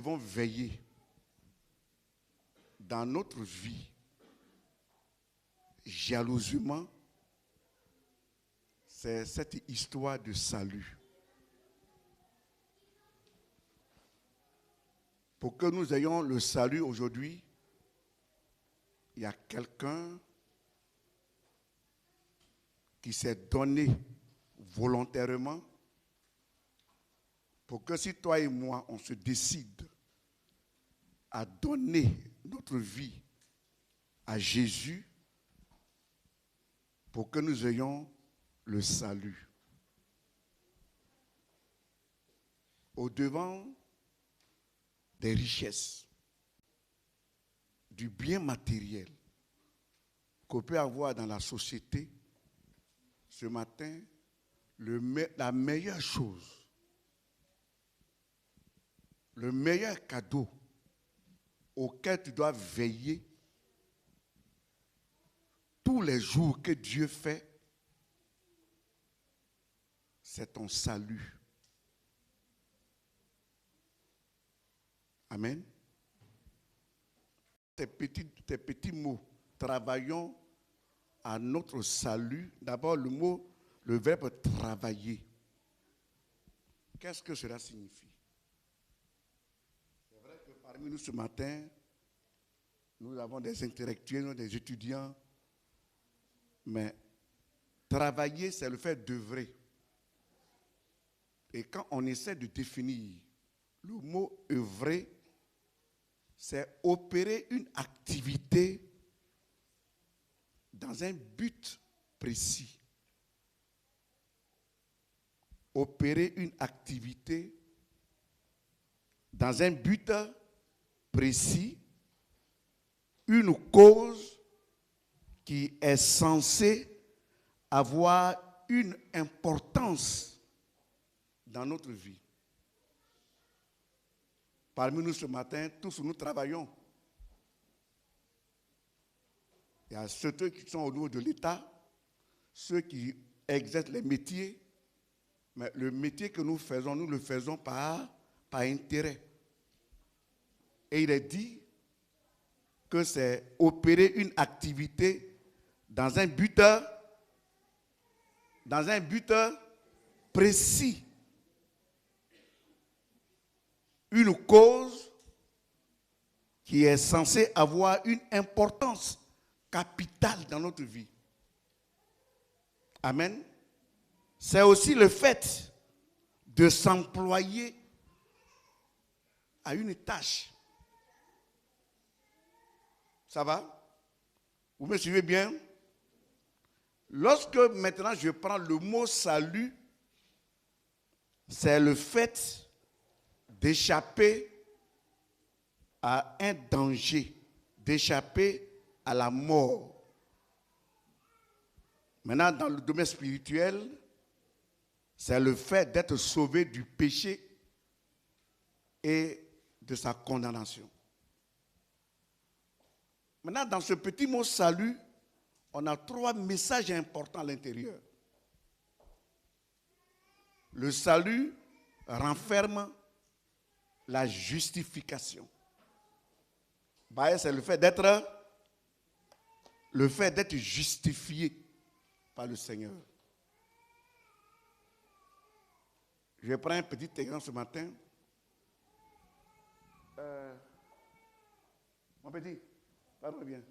devons veiller dans notre vie jalousement, c'est cette histoire de salut. Pour que nous ayons le salut aujourd'hui, il y a quelqu'un qui s'est donné volontairement pour que si toi et moi, on se décide à donner notre vie à Jésus pour que nous ayons le salut. Au-devant des richesses, du bien matériel qu'on peut avoir dans la société, ce matin, la meilleure chose, le meilleur cadeau auquel tu dois veiller tous les jours que Dieu fait, c'est ton salut. Amen. Tes petits mots, travaillons à notre salut. D'abord, le verbe travailler. Qu'est-ce que cela signifie? C'est vrai que parmi nous ce matin, nous avons des intellectuels, des étudiants, mais travailler, c'est le fait d'œuvrer. Et quand on essaie de définir le mot œuvrer, c'est opérer une activité dans un but précis. Opérer une activité dans un but précis, une cause qui est censée avoir une importance dans notre vie. Parmi nous ce matin, tous nous travaillons. Il y a ceux qui sont au niveau de l'État, ceux qui exercent les métiers, mais le métier que nous le faisons par intérêt. Et il est dit que c'est opérer une activité dans un but précis. Une cause qui est censée avoir une importance capitale dans notre vie. Amen. C'est aussi le fait de s'employer à une tâche. Ça va? Vous me suivez bien? Lorsque maintenant je prends le mot salut, c'est le fait d'échapper à un danger, d'échapper à la mort. Maintenant, dans le domaine spirituel, c'est le fait d'être sauvé du péché et de sa condamnation. Maintenant, dans ce petit mot salut, on a 3 messages importants à l'intérieur. Le salut renferme la justification. C'est le fait d'être justifié par le Seigneur. Je vais prendre un petit exemple ce matin. Mon petit, parle bien.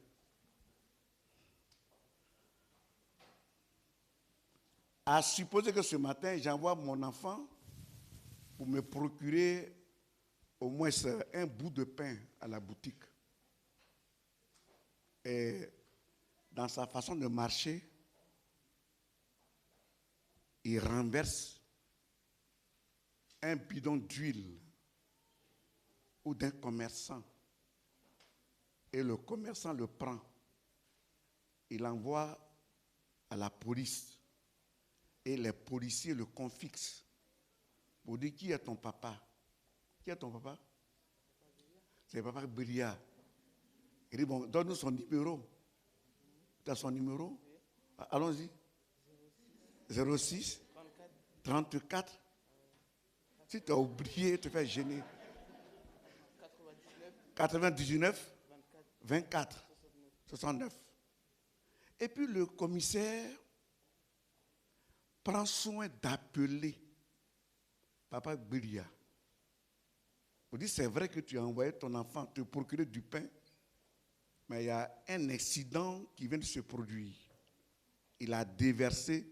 À supposer que ce matin, j'envoie mon enfant pour me procurer au moins un bout de pain à la boutique. Et dans sa façon de marcher, il renverse un bidon d'huile ou d'un commerçant. Et le commerçant le prend. Il l'envoie à la police. Et les policiers le confixent pour dire qui est ton papa. Qui est ton papa? C'est papa Briard. Il dit, bon, donne-nous son numéro. Tu as son numéro? Allons-y. 06 34. Si tu as oublié, tu te fais gêner. 99, 24, 69. Et puis le commissaire prend soin d'appeler Papa Belia. Vous dites, c'est vrai que tu as envoyé ton enfant te procurer du pain, mais il y a un accident qui vient de se produire. Il a déversé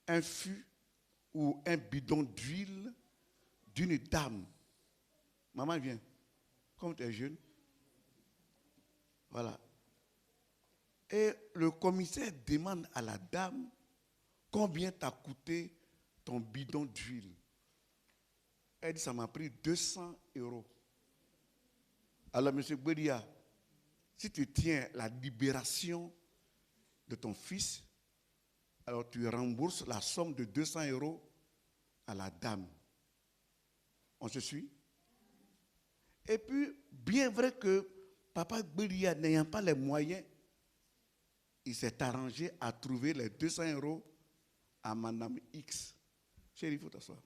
un fût ou un bidon d'huile d'une dame. Maman, viens. Comme tu es jeune. Voilà. Et le commissaire demande à la dame combien t'a coûté ton bidon d'huile. Elle dit, ça m'a pris 200 €. Alors, M. Belia, si tu tiens la libération de ton fils, alors tu rembourses la somme de 200 € à la dame. On se suit? Et puis, bien vrai que Papa Belia, n'ayant pas les moyens, il s'est arrangé à trouver les 200 € à Madame X. Chérie, il faut t'asseoir.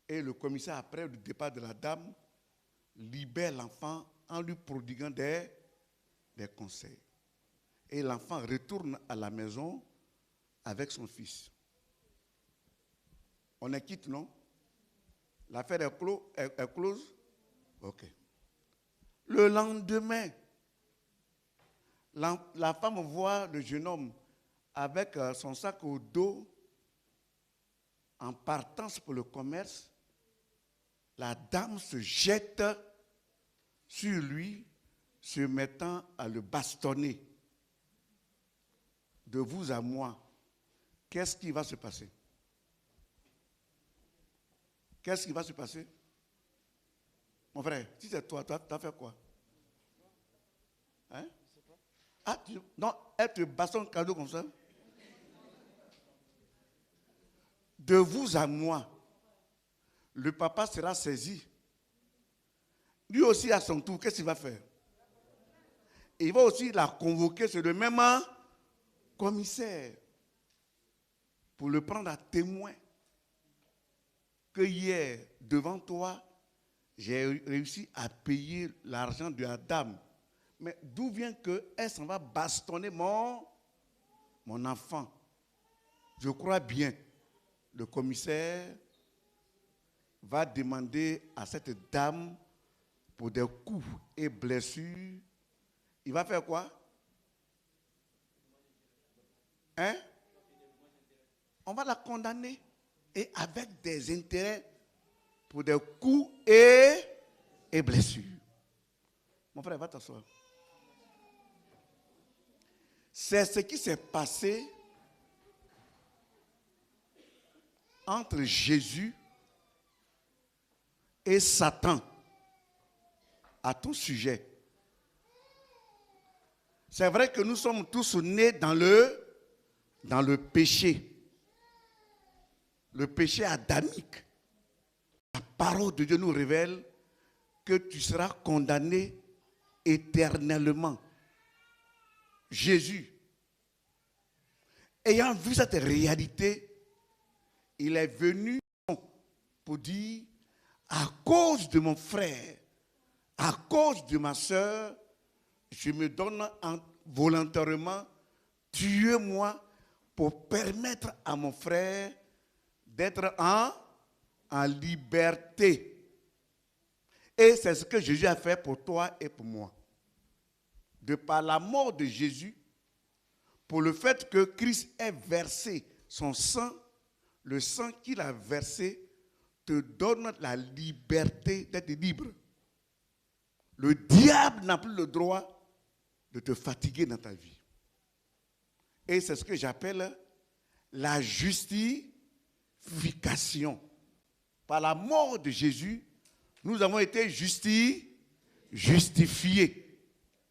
Et le commissaire, après le départ de la dame, libère l'enfant en lui prodiguant des conseils. Et l'enfant retourne à la maison avec son fils. On est quitte, non? L'affaire est close? Ok. Le lendemain, la femme voit le jeune homme avec son sac au dos en partance pour le commerce. La dame se jette sur lui, se mettant à le bastonner. De vous à moi, qu'est-ce qui va se passer? Qu'est-ce qui va se passer? Mon frère, si c'est toi, tu as fait quoi? Hein? Ah, non, elle te bastonne cadeau comme ça? De vous à moi, le papa sera saisi. Lui aussi, à son tour, qu'est-ce qu'il va faire? Il va aussi la convoquer sur le même commissaire pour le prendre à témoin que hier, devant toi, j'ai réussi à payer l'argent de la dame. Mais d'où vient qu'elle s'en va bastonner mon enfant? Je crois bien, le commissaire va demander à cette dame pour des coups et blessures. Il va faire quoi? Hein? On va la condamner. Et avec des intérêts pour des coups et blessures. Mon frère, va t'asseoir. C'est ce qui s'est passé entre Jésus et Satan à tout sujet. C'est vrai que nous sommes tous nés dans le péché. Le péché adamique. La parole de Dieu nous révèle que tu seras condamné éternellement. Jésus, ayant vu cette réalité, il est venu pour dire, à cause de mon frère, à cause de ma soeur, je me donne volontairement, tuez-moi pour permettre à mon frère d'être en liberté. Et c'est ce que Jésus a fait pour toi et pour moi. De par la mort de Jésus, pour le fait que Christ ait versé son sang, le sang qu'il a versé te donne la liberté d'être libre. Le diable n'a plus le droit de te fatiguer dans ta vie. Et c'est ce que j'appelle la justification. Par la mort de Jésus, nous avons été justifiés.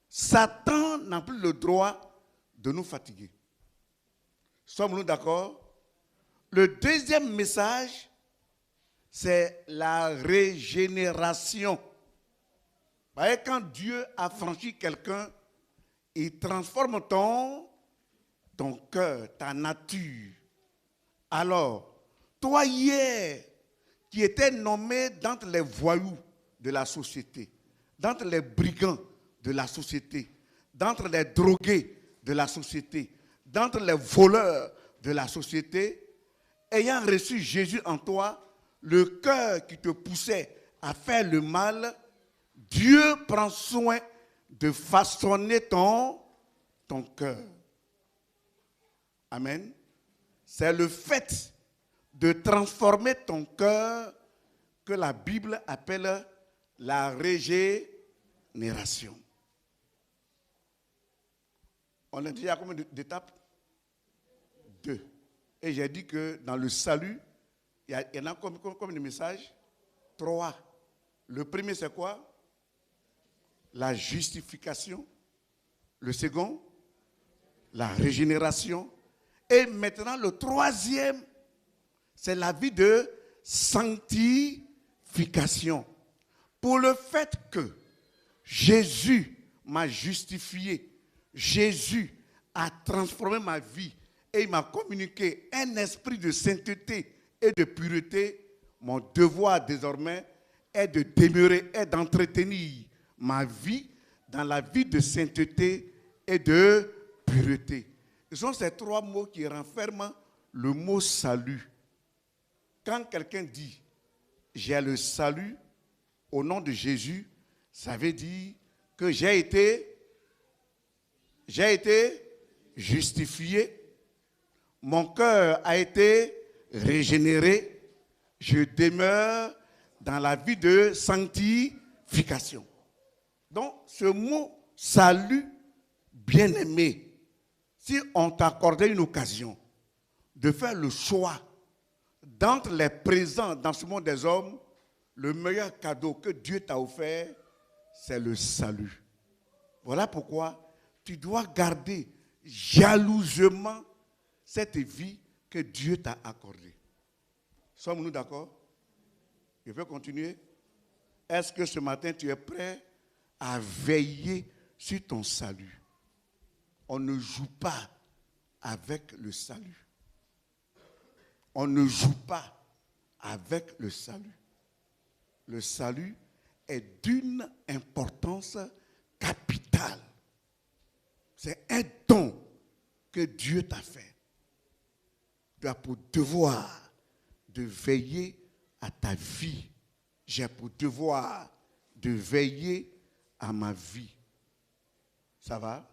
Satan n'a plus le droit de nous fatiguer. Sommes-nous d'accord? Le deuxième message, c'est la régénération. Vous voyez, quand Dieu a franchi quelqu'un, il transforme ton cœur, ta nature. Alors, toi hier, qui étais nommé d'entre les voyous, de la société, d'entre les brigands de la société, d'entre les drogués de la société, d'entre les voleurs de la société, ayant reçu Jésus en toi, le cœur qui te poussait à faire le mal, Dieu prend soin de façonner ton cœur. Amen. C'est le fait de transformer ton cœur que la Bible appelle la régénération. On a déjà combien d'étapes? 2. Et j'ai dit que dans le salut, il y en a combien de messages? 3. Le premier, c'est quoi? La justification. Le second, la régénération. Et maintenant, le troisième, c'est la vie de sanctification. Pour le fait que Jésus m'a justifié, Jésus a transformé ma vie et il m'a communiqué un esprit de sainteté et de pureté, mon devoir désormais est de demeurer et d'entretenir ma vie dans la vie de sainteté et de pureté. Ce sont ces 3 mots qui renferment le mot salut. Quand quelqu'un dit « j'ai le salut au nom de Jésus », ça veut dire que j'ai été justifié, mon cœur a été régénéré, je demeure dans la vie de sanctification. Donc, ce mot salut, bien-aimé, si on t'accordait une occasion de faire le choix d'entre les présents dans ce monde des hommes, le meilleur cadeau que Dieu t'a offert, c'est le salut. Voilà pourquoi tu dois garder jalousement cette vie que Dieu t'a accordée. Sommes-nous d'accord? Je peux continuer? Est-ce que ce matin tu es prêt à veiller sur ton salut? On ne joue pas avec le salut. On ne joue pas avec le salut. Le salut est d'une importance capitale. C'est un don que Dieu t'a fait. Tu as pour devoir de veiller à ta vie. J'ai pour devoir de veiller à ma vie. Ça va?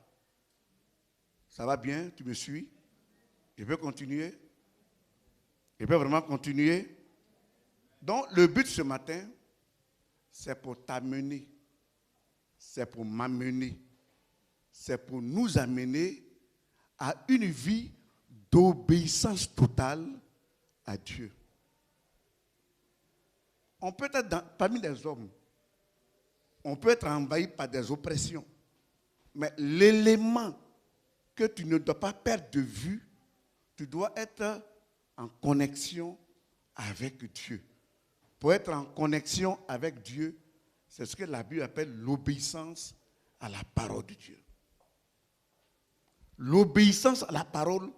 Ça va bien? Tu me suis? Je peux continuer? Je peux vraiment continuer? Donc, le but ce matin, c'est pour t'amener, c'est pour m'amener, c'est pour nous amener à une vie d'obéissance totale à Dieu. On peut être parmi les hommes, on peut être envahi par des oppressions, mais l'élément que tu ne dois pas perdre de vue, tu dois être en connexion avec Dieu. Pour être en connexion avec Dieu, c'est ce que la Bible appelle l'obéissance à la parole de Dieu. L'obéissance à la parole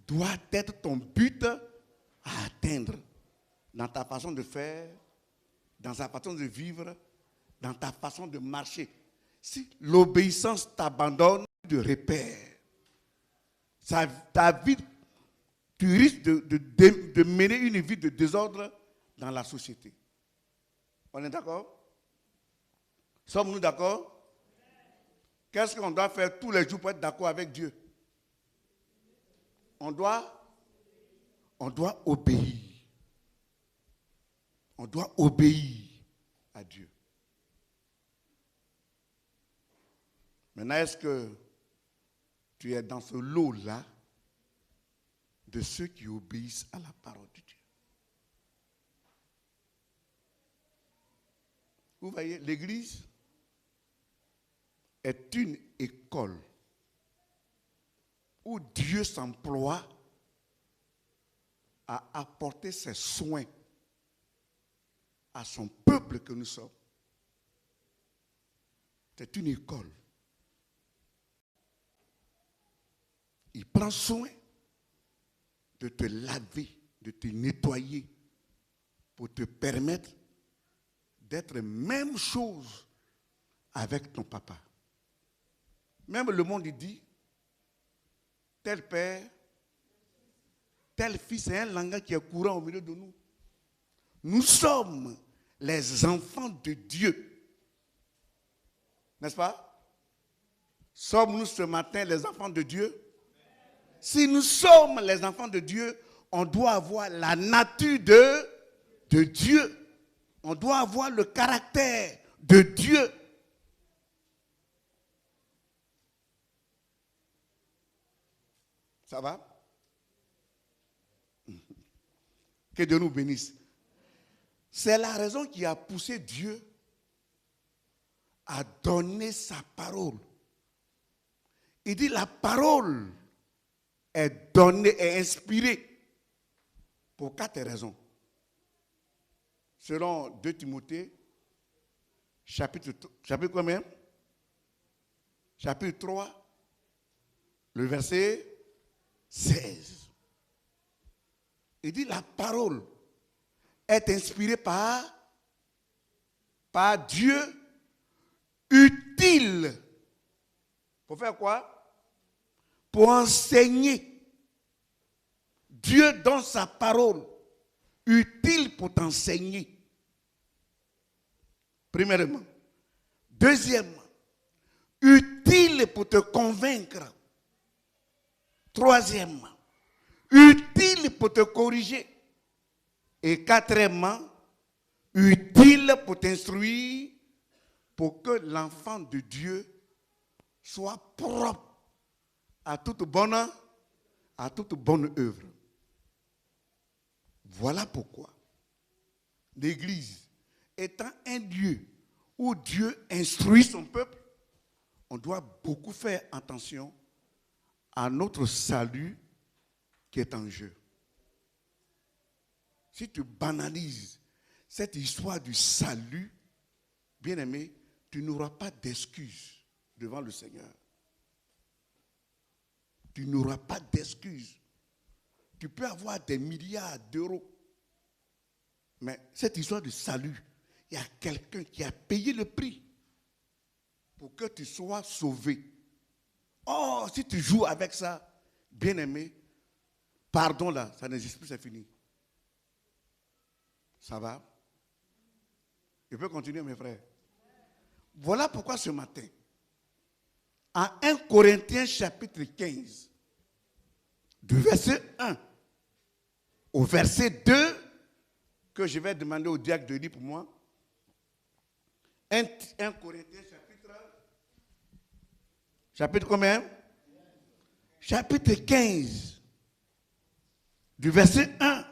doit être ton but à atteindre dans ta façon de faire, dans ta façon de vivre, dans ta façon de marcher. Si l'obéissance t'abandonne de repères, ta vie, tu risques de mener une vie de désordre dans la société. On est d'accord? Sommes-nous d'accord? Qu'est-ce qu'on doit faire tous les jours pour être d'accord avec Dieu? On doit obéir. On doit obéir à Dieu. Maintenant, est-ce que tu es dans ce lot-là de ceux qui obéissent à la parole de Dieu? Vous voyez, l'Église est une école où Dieu s'emploie à apporter ses soins à son peuple que nous sommes. C'est une école. Il prend soin de te laver, de te nettoyer pour te permettre d'être même chose avec ton papa. Même le monde il dit, tel père, tel fils, c'est un langage qui est courant au milieu de nous. Nous sommes les enfants de Dieu. N'est-ce pas? Sommes-nous ce matin les enfants de Dieu? Si nous sommes les enfants de Dieu, on doit avoir la nature de Dieu. On doit avoir le caractère de Dieu. Ça va? Que Dieu nous bénisse. C'est la raison qui a poussé Dieu à donner sa parole. Il dit la parole est donnée, est inspirée pour 4 raisons. Selon 2 Timothée, chapitre combien? Chapitre 3, le verset 16. Il dit la parole est inspirée par Dieu, utile. Pour faire quoi? Pour enseigner. Dieu donne sa parole, utile pour t'enseigner. Premièrement. Deuxièmement, utile pour te convaincre. Troisièmement, utile pour te corriger. Et quatrièmement, utile pour t'instruire, pour que l'enfant de Dieu soit propre à toute bonne œuvre. Voilà pourquoi l'Église étant un lieu où Dieu instruit son peuple, on doit beaucoup faire attention à notre salut qui est en jeu. Si tu banalises cette histoire du salut, bien-aimé, tu n'auras pas d'excuses devant le Seigneur. Tu n'auras pas d'excuses. Tu peux avoir des milliards d'euros, mais cette histoire de salut, il y a quelqu'un qui a payé le prix pour que tu sois sauvé. Oh, si tu joues avec ça, bien-aimé, pardon là, ça n'existe plus, c'est fini. Ça va? Je peux continuer, mes frères. Voilà pourquoi ce matin, en 1 Corinthiens chapitre 15, du verset 1 au verset 2, que je vais demander au diacre de lire pour moi. 1 Corinthiens chapitre combien? Chapitre 15, du verset 1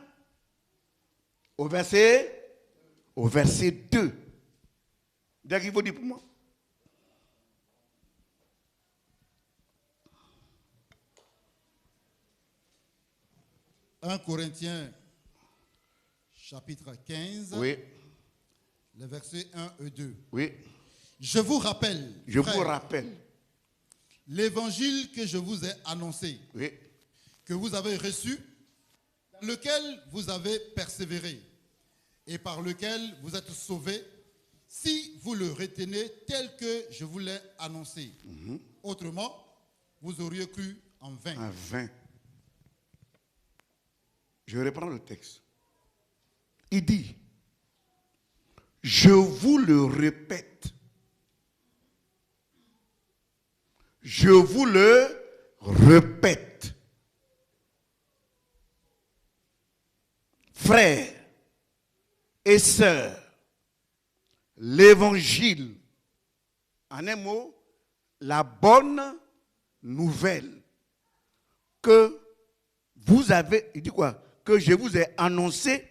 au verset 2. Diacre, il faut dire pour moi. « 1 Corinthiens, chapitre 15, Oui. les versets 1 et 2. Oui. Je vous rappelle, l'évangile que je vous ai annoncé, oui, que vous avez reçu, dans lequel vous avez persévéré et par lequel vous êtes sauvés, si vous le retenez tel que je vous l'ai annoncé. Autrement, vous auriez cru en vain. En vain. Je reprends le texte. Il dit, je vous le répète. Je vous le répète. Frères et sœurs, l'évangile, en un mot, la bonne nouvelle que vous avez, il dit quoi? Que je vous ai annoncé,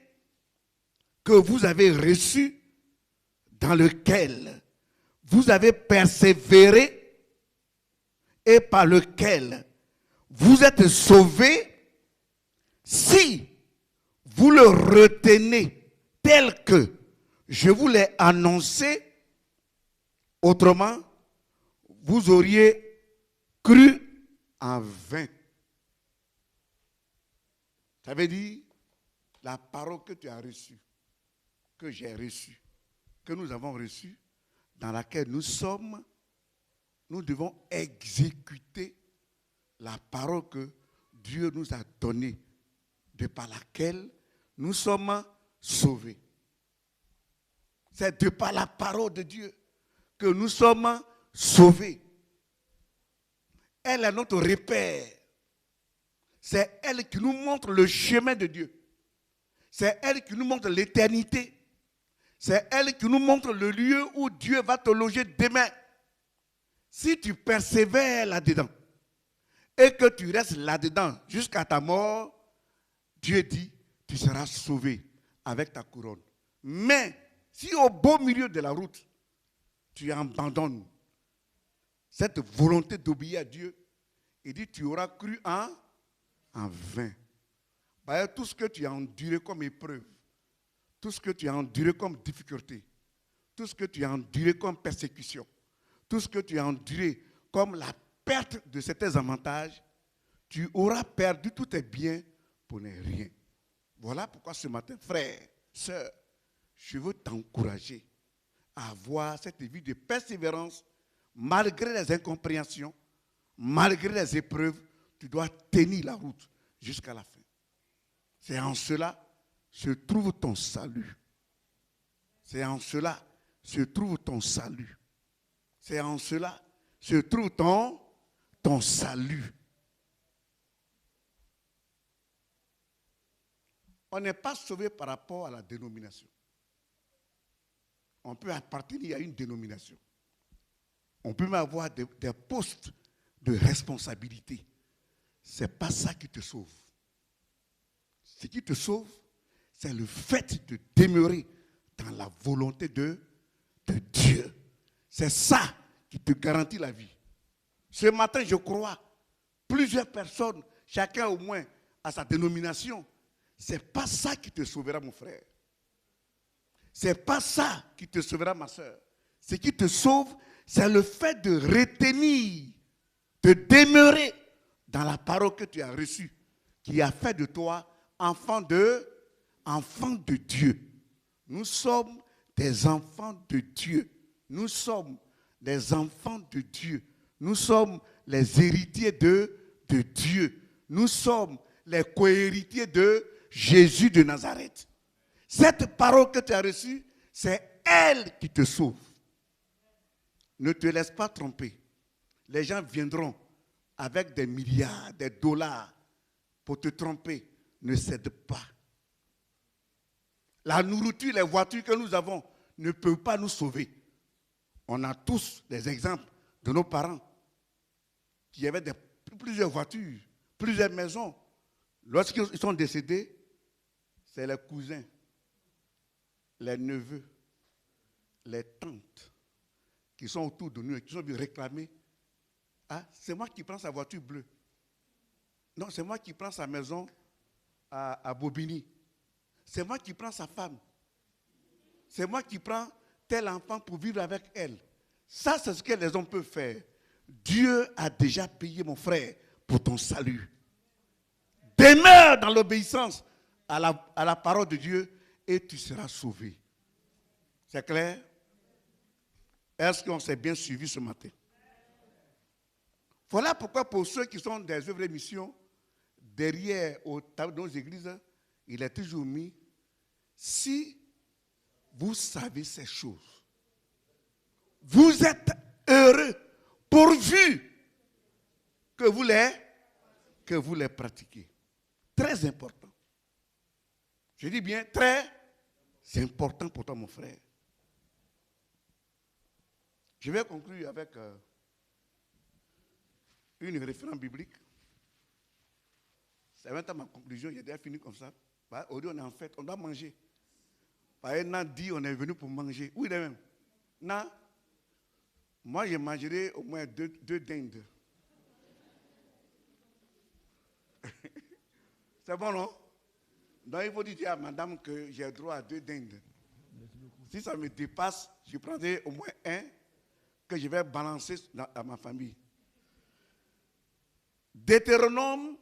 que vous avez reçu, dans lequel vous avez persévéré et par lequel vous êtes sauvés, si vous le retenez tel que je vous l'ai annoncé, autrement, vous auriez cru en vain. Ça veut dire la parole que tu as reçue, que j'ai reçue, que nous avons reçue, dans laquelle nous devons exécuter la parole que Dieu nous a donnée, de par laquelle nous sommes sauvés. C'est de par la parole de Dieu que nous sommes sauvés. Elle est notre repère. C'est elle qui nous montre le chemin de Dieu. C'est elle qui nous montre l'éternité. C'est elle qui nous montre le lieu où Dieu va te loger demain. Si tu persévères là-dedans et que tu restes là-dedans jusqu'à ta mort, Dieu dit, tu seras sauvé avec ta couronne. Mais si au beau milieu de la route, tu abandonnes cette volonté d'obéir à Dieu, il dit, tu auras cru en vain. Tout ce que tu as enduré comme épreuve, tout ce que tu as enduré comme difficulté, tout ce que tu as enduré comme persécution, tout ce que tu as enduré comme la perte de certains avantages, tu auras perdu tous tes biens pour ne rien. Voilà pourquoi ce matin, frère, sœur, je veux t'encourager à avoir cette vie de persévérance malgré les incompréhensions, malgré les épreuves, tu dois tenir la route jusqu'à la fin. C'est en cela se trouve ton salut. C'est en cela se trouve ton salut. C'est en cela se trouve ton salut. On n'est pas sauvé par rapport à la dénomination. On peut appartenir à une dénomination. On peut même avoir des postes de responsabilité. Ce n'est pas ça qui te sauve. Ce qui te sauve, c'est le fait de demeurer dans la volonté de Dieu. C'est ça qui te garantit la vie. Ce matin, je crois, plusieurs personnes, chacun au moins à sa dénomination, ce n'est pas ça qui te sauvera, mon frère. Ce n'est pas ça qui te sauvera, ma soeur. Ce qui te sauve, c'est le fait de retenir, de demeurer dans la parole que tu as reçue, qui a fait de toi enfant de Dieu. Nous sommes des enfants de Dieu. Nous sommes des enfants de Dieu. Nous sommes les héritiers de Dieu. Nous sommes les cohéritiers de Jésus de Nazareth. Cette parole que tu as reçue, c'est elle qui te sauve. Ne te laisse pas tromper. Les gens viendront avec des milliards, des dollars pour te tromper. Ne cède pas. La nourriture, les voitures que nous avons ne peuvent pas nous sauver. On a tous des exemples de nos parents qui avaient plusieurs voitures, plusieurs maisons. Lorsqu'ils sont décédés, c'est les cousins, les neveux, les tantes qui sont autour de nous et qui sont venus réclamer. Ah, c'est moi qui prends sa voiture bleue. Non, c'est moi qui prends sa maison à Bobigny. C'est moi qui prends sa femme. C'est moi qui prends tel enfant pour vivre avec elle. Ça, c'est ce que les hommes peuvent faire. Dieu a déjà payé, mon frère, pour ton salut. Demeure dans l'obéissance à la parole de Dieu et tu seras sauvé. C'est clair? Est-ce qu'on s'est bien suivi ce matin? Voilà pourquoi pour ceux qui sont des œuvres et missions, derrière au tableau de nos églises, il est toujours mis, si vous savez ces choses, vous êtes heureux pourvu que vous les pratiquiez. Très important. Je dis bien très important pour toi, mon frère. Je vais conclure avec une référence biblique. C'est maintenant ma conclusion, j'ai déjà fini comme ça. Aujourd'hui, on est en fête, on doit manger. Par exemple, dit on est venu pour manger. Oui, de même. Non. Moi, je mangerai au moins deux dindes. C'est bon, non? Donc, il faut dire à madame que j'ai droit à 2 dindes. Si ça me dépasse, je prendrai au moins un que je vais balancer à ma famille. Deutéronome,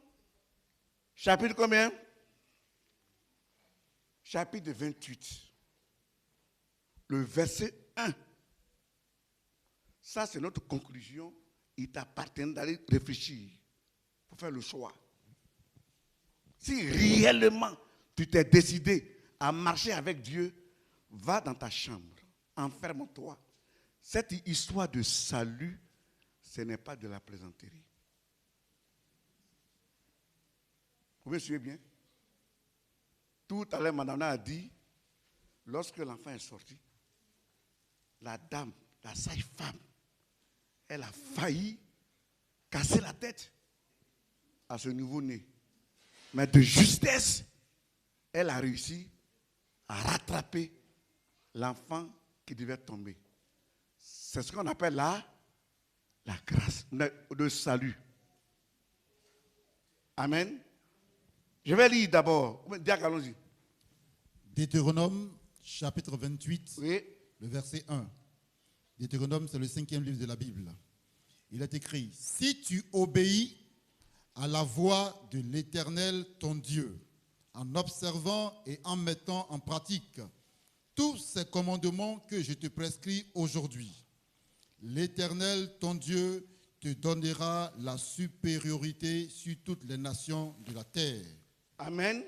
chapitre combien? Chapitre 28. le verset 1. Ça, c'est notre conclusion. Il t'appartient d'aller réfléchir pour faire le choix. Si réellement tu t'es décidé à marcher avec Dieu, va dans ta chambre, enferme-toi. Cette histoire de salut, ce n'est pas de la plaisanterie. Vous me suivez bien? Tout à l'heure, madame a dit, lorsque l'enfant est sorti, la dame, la sage-femme, elle a failli casser la tête à ce nouveau-né. Mais de justesse, elle a réussi à rattraper l'enfant qui devait tomber. C'est ce qu'on appelle la grâce de salut. Amen. Je vais lire d'abord. Allons-y. Deutéronome, chapitre 28, Oui. le verset 1. Deutéronome, c'est le 5e livre de la Bible. Il est écrit, « Si tu obéis à la voix de l'Éternel, ton Dieu, en observant et en mettant en pratique tous ces commandements que je te prescris aujourd'hui, l'Éternel, ton Dieu, te donnera la supériorité sur toutes les nations de la terre. » Amen.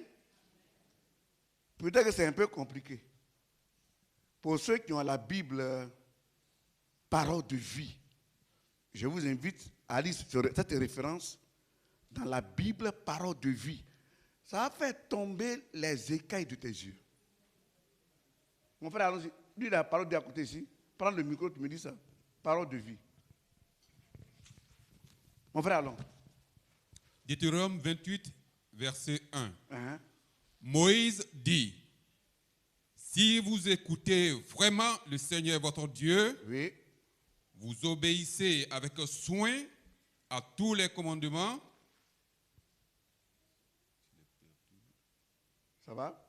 Peut-être que c'est un peu compliqué. Pour ceux qui ont la Bible, parole de vie, je vous invite à lire cette référence dans la Bible, parole de vie. Ça va faire tomber les écailles de tes yeux. Mon frère, allons-y. Lui, la parole d'à côté ici. Prends le micro, tu me dis ça. Parole de vie. Mon frère, allons. Deutéronome 28, verset 1. Uh-huh. Moïse dit, si vous écoutez vraiment le Seigneur votre Dieu, Oui. vous obéissez avec soin à tous les commandements. Ça va?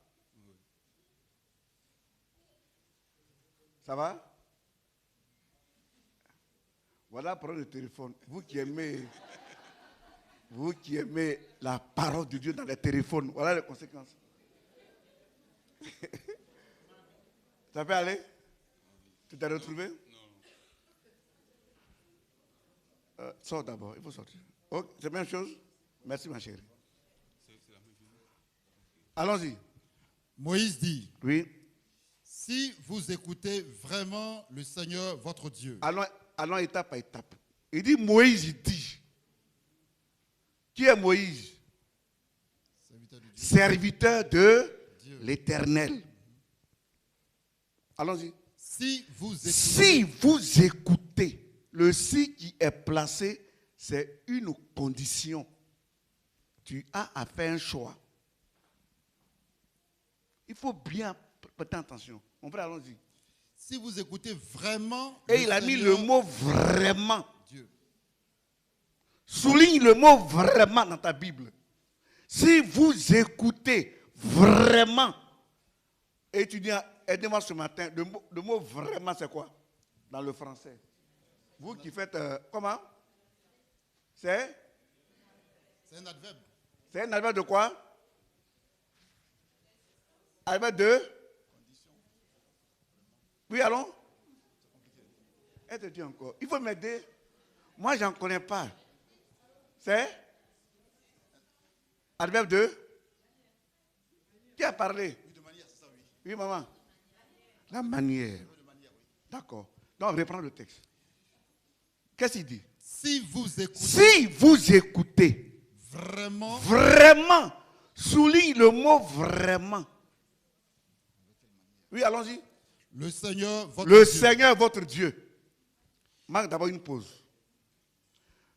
Ça va? Voilà, prenez le téléphone. Vous qui aimez la parole de Dieu dans les téléphones, voilà les conséquences. Ça peut aller? Tu t'es retrouvé? Non. Sors d'abord, il faut sortir. Oh, c'est la même chose? Merci ma chérie. Allons-y. Moïse dit, Oui. si vous écoutez vraiment le Seigneur votre Dieu. Allons étape par étape. Il dit Moïse, il dit. Qui est Moïse? Serviteur de l'Éternel. Allons-y. Si vous écoutez, le si qui est placé, c'est une condition. Tu as à faire un choix. Il faut bien prêter attention. Mon frère, allons-y. Si vous écoutez vraiment. Et il a mis le mot vraiment. Dieu. Souligne le mot vraiment dans ta Bible. Si vous écoutez vraiment, et tu dis, aidez-moi ce matin, le mot vraiment c'est quoi dans le français? Vous qui faites, comment? C'est un adverbe. C'est un adverbe de quoi? Adverbe de? Oui, allons? Elle te dit encore. Il faut m'aider. Moi, je n'en connais pas. C'est? Adverbe de? Qui a parlé? Oui, de manière, c'est ça, oui. Oui, maman. La manière. D'accord. Donc, reprends le texte. Qu'est-ce qu'il dit? Si vous écoutez. Si vous écoutez. Vraiment. Vraiment. Souligne le mot vraiment. Oui, allons-y. Le Seigneur, votre Dieu. Marque d'abord une pause.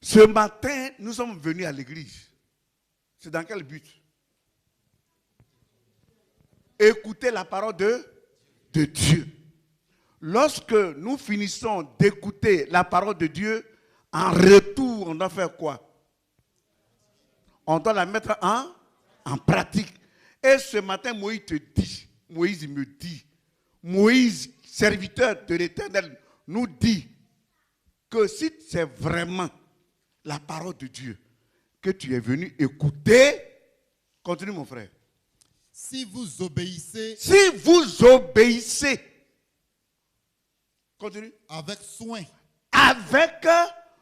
Ce matin, nous sommes venus à l'église. C'est dans quel but? Écouter la parole de Dieu. Lorsque nous finissons d'écouter la parole de Dieu, en retour, on doit faire quoi? On doit la mettre en pratique. Et ce matin, Moïse me dit, Moïse, serviteur de l'Éternel, nous dit que si c'est vraiment la parole de Dieu que tu es venu écouter, continue mon frère. Si vous obéissez. Si vous obéissez. Continue. Avec soin. Avec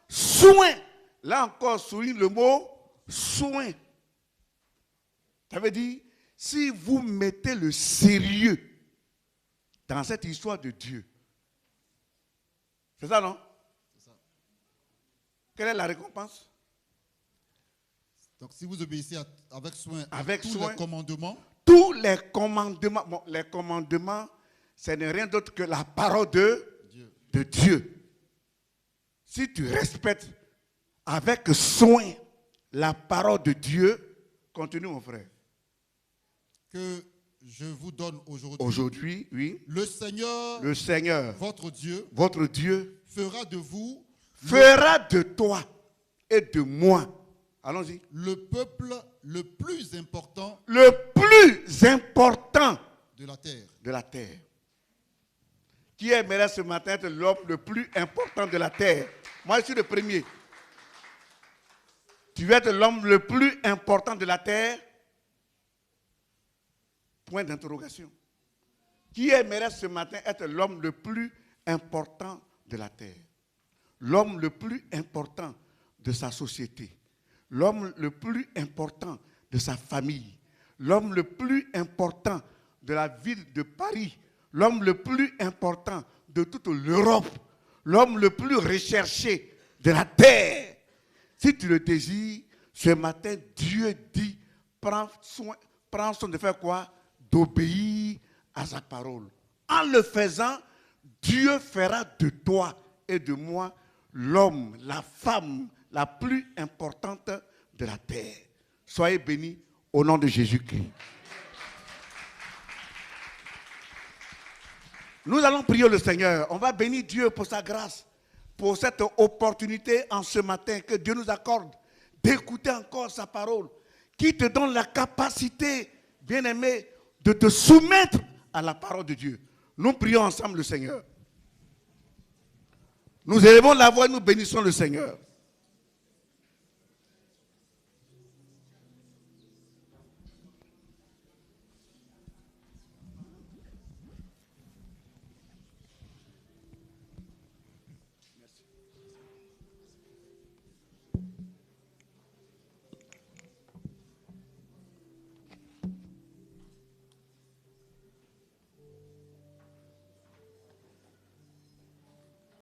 soin. Là encore, souligne le mot soin. Ça veut dire, si vous mettez le sérieux dans cette histoire de Dieu, c'est ça, non? C'est ça. Quelle est la récompense? Donc si vous obéissez avec soin à Avec tous soin. les commandements, Tous les commandements, bon, les commandements, ce n'est rien d'autre que la parole de Dieu. Si tu respectes avec soin la parole de Dieu, continue mon frère. que je vous donne aujourd'hui, Aujourd'hui, oui, le Seigneur, votre Dieu, fera de vous fera de toi et de moi, allons-y, le peuple le plus important le plus important de la terre. de la terre. Qui aimerait ce matin être l'homme le plus important de la terre? Moi, je suis le premier. Tu veux être l'homme le plus important de la terre? Point d'interrogation. Qui aimerait ce matin être l'homme le plus important de la terre? L'homme le plus important de sa société. L'homme le plus important de sa famille. L'homme le plus important de la ville de Paris. L'homme le plus important de toute l'Europe. L'homme le plus recherché de la terre. Si tu le désires, ce matin, Dieu dit, prends soin de faire quoi? D'obéir à sa parole. En le faisant, Dieu fera de toi et de moi l'homme, la femme la plus importante de la terre. Soyez bénis au nom de Jésus-Christ. Nous allons prier le Seigneur. On va bénir Dieu pour sa grâce, pour cette opportunité en ce matin que Dieu nous accorde d'écouter encore sa parole, qui te donne la capacité, bien-aimé, de te soumettre à la parole de Dieu. Nous prions ensemble le Seigneur. Nous élevons la voix et nous bénissons le Seigneur.